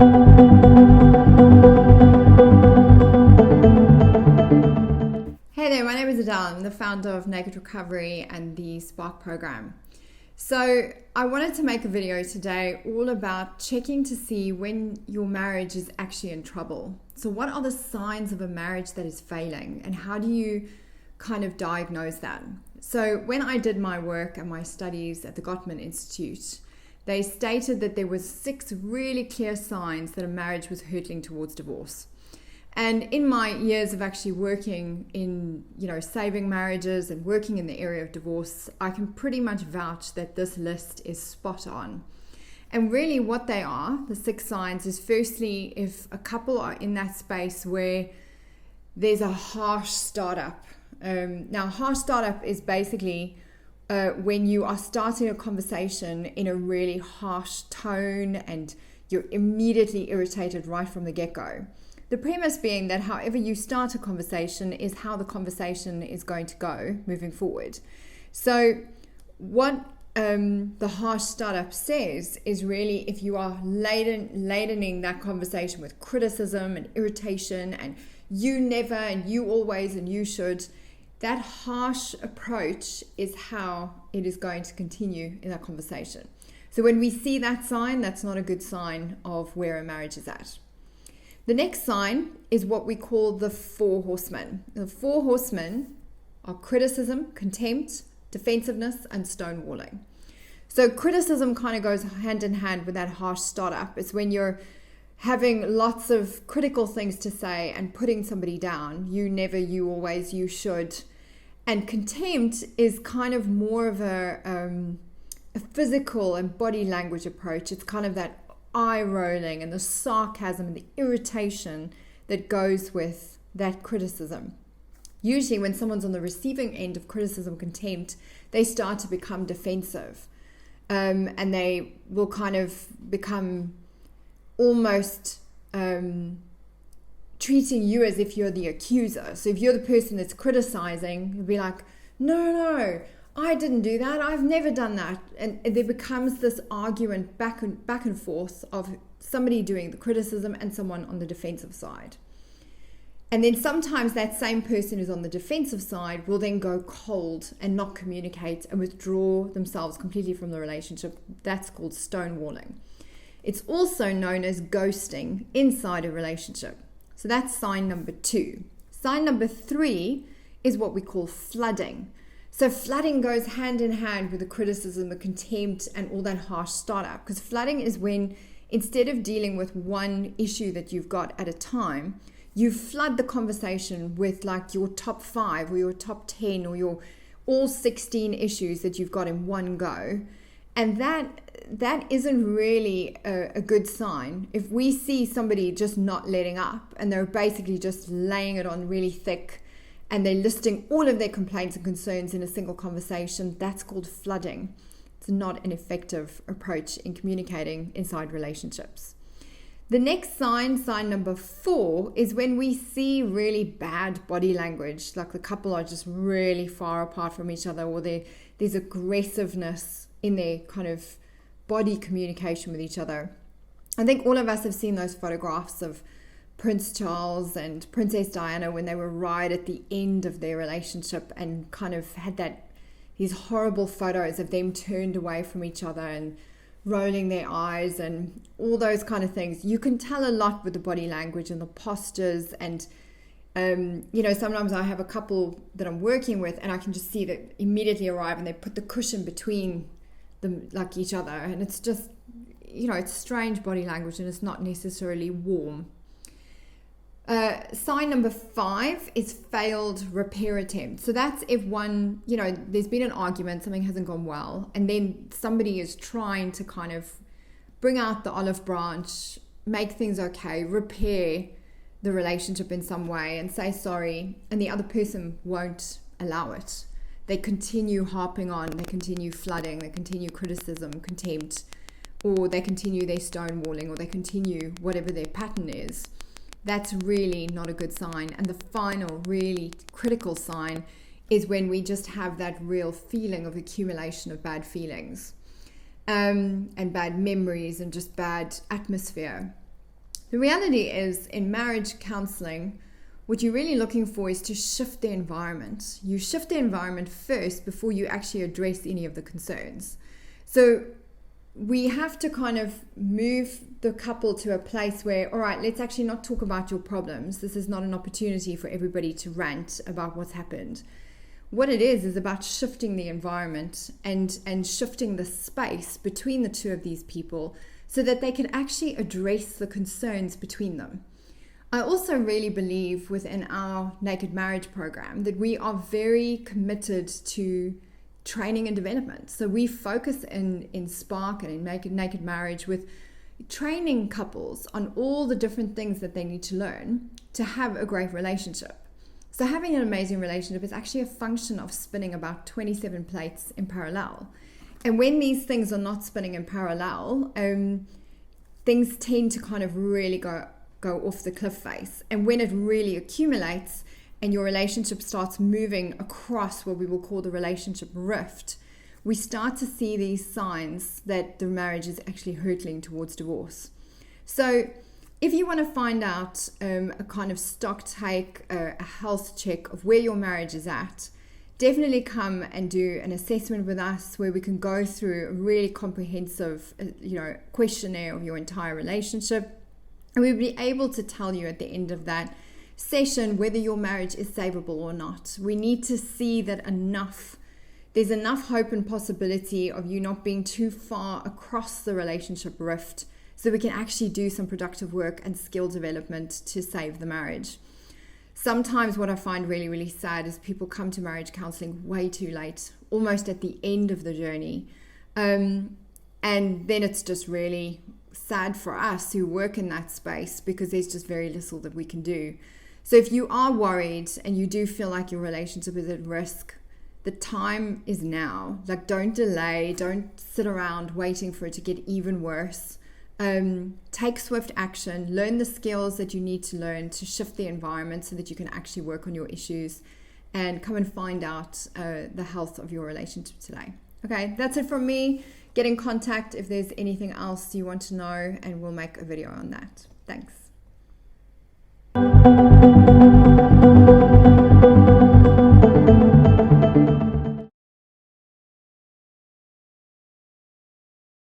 Hey there, my name is Adele. I'm the founder of Naked.Recovery and the Spark program. So I wanted to make a video today all about checking to see when your marriage is actually in trouble. So what are the signs of a marriage that is failing, and how do you kind of diagnose that? So when I did my work and my studies at the Gottman Institute, they stated that there was 6 really clear signs that a marriage was hurtling towards divorce. And in my years of actually working in, saving marriages and working in the area of divorce, I can pretty much vouch that this list is spot on. And really what they are, the 6 signs, is firstly, if a couple are in that space where there's a harsh startup. Now, harsh startup is basically when you are starting a conversation in a really harsh tone and you're immediately irritated right from the get-go. The premise being that however you start a conversation is how the conversation is going to go moving forward. So what the harsh startup says is really if you are ladening that conversation with criticism and irritation and you never and you always and you should, that harsh approach is how it is going to continue in that conversation. So when we see that sign, that's not a good sign of where a marriage is at. The next sign is what we call the 4 horsemen. The 4 horsemen are criticism, contempt, defensiveness, and stonewalling. So criticism kind of goes hand in hand with that harsh startup. It's when you're having lots of critical things to say and putting somebody down. You never, you always, you should. And contempt is kind of more of a physical and body language approach. It's kind of that eye rolling and the sarcasm and the irritation that goes with that criticism. Usually when someone's on the receiving end of criticism, contempt, they start to become defensive, and they will kind of become almost treating you as if you're the accuser. So if you're the person that's criticizing, you'll be like, no, I didn't do that. I've never done that. And there becomes this argument back and forth of somebody doing the criticism and someone on the defensive side. And then sometimes that same person who's on the defensive side will then go cold and not communicate and withdraw themselves completely from the relationship. That's called stonewalling. It's also known as ghosting inside a relationship. So that's sign number 2. Sign number 3 is what we call flooding. So flooding goes hand in hand with the criticism, the contempt, and all that harsh startup. Because flooding is when instead of dealing with one issue that you've got at a time, you flood the conversation with like your top 5 or your top 10 or your all 16 issues that you've got in one go. And that isn't really a good sign. If we see somebody just not letting up and they're basically just laying it on really thick, and they're listing all of their complaints and concerns in a single conversation, that's called flooding. It's not an effective approach in communicating inside relationships. The next sign number 4, is when we see really bad body language, like the couple are just really far apart from each other, or there's aggressiveness in their kind of body communication with each other. I think all of us have seen those photographs of Prince Charles and Princess Diana when they were right at the end of their relationship and kind of had these horrible photos of them turned away from each other and rolling their eyes and all those kind of things. You can tell a lot with the body language and the postures, and sometimes I have a couple that I'm working with and I can just see that immediately arrive and they put the cushion between them like each other, and it's just it's strange body language and it's not necessarily warm. Sign number 5 is failed repair attempt. So that's if one, there's been an argument, something hasn't gone well, and then somebody is trying to kind of bring out the olive branch, make things okay, repair the relationship in some way and say sorry, and the other person won't allow it. They continue harping on, they continue flooding, they continue criticism, contempt, or they continue their stonewalling, or they continue whatever their pattern is. That's really not a good sign. And the final really critical sign is when we just have that real feeling of accumulation of bad feelings and bad memories and just bad atmosphere. The reality is, in marriage counseling, what you're really looking for is to shift the environment. You shift the environment first before you actually address any of the concerns. So we have to kind of move the couple to a place where, all right, let's actually not talk about your problems. This is not an opportunity for everybody to rant about what's happened. What it is about shifting the environment and shifting the space between the two of these people so that they can actually address the concerns between them. I also really believe within our Naked Marriage program that we are very committed to training and development. So we focus in Spark and in Naked Marriage with training couples on all the different things that they need to learn to have a great relationship. So having an amazing relationship is actually a function of spinning about 27 plates in parallel. And when these things are not spinning in parallel, things tend to kind of really go off the cliff face. And when it really accumulates and your relationship starts moving across what we will call the relationship rift, we start to see these signs that the marriage is actually hurtling towards divorce. So if you want to find out a kind of stock take, a health check of where your marriage is at, definitely come and do an assessment with us where we can go through a really comprehensive questionnaire of your entire relationship. And we'll be able to tell you at the end of that session whether your marriage is savable or not. We need to see that there's enough hope and possibility of you not being too far across the relationship rift so we can actually do some productive work and skill development to save the marriage. Sometimes what I find really, really sad is people come to marriage counseling way too late, almost at the end of the journey. And then it's just really sad for us who work in that space because there's just very little that we can do. So if you are worried and you do feel like your relationship is at risk, the time is now. Like, don't delay, don't sit around waiting for it to get even worse. Take swift action, learn the skills that you need to learn to shift the environment so that you can actually work on your issues and come and find out the health of your relationship today. Okay, that's it from me. Get in contact if there's anything else you want to know and we'll make a video on that. Thanks.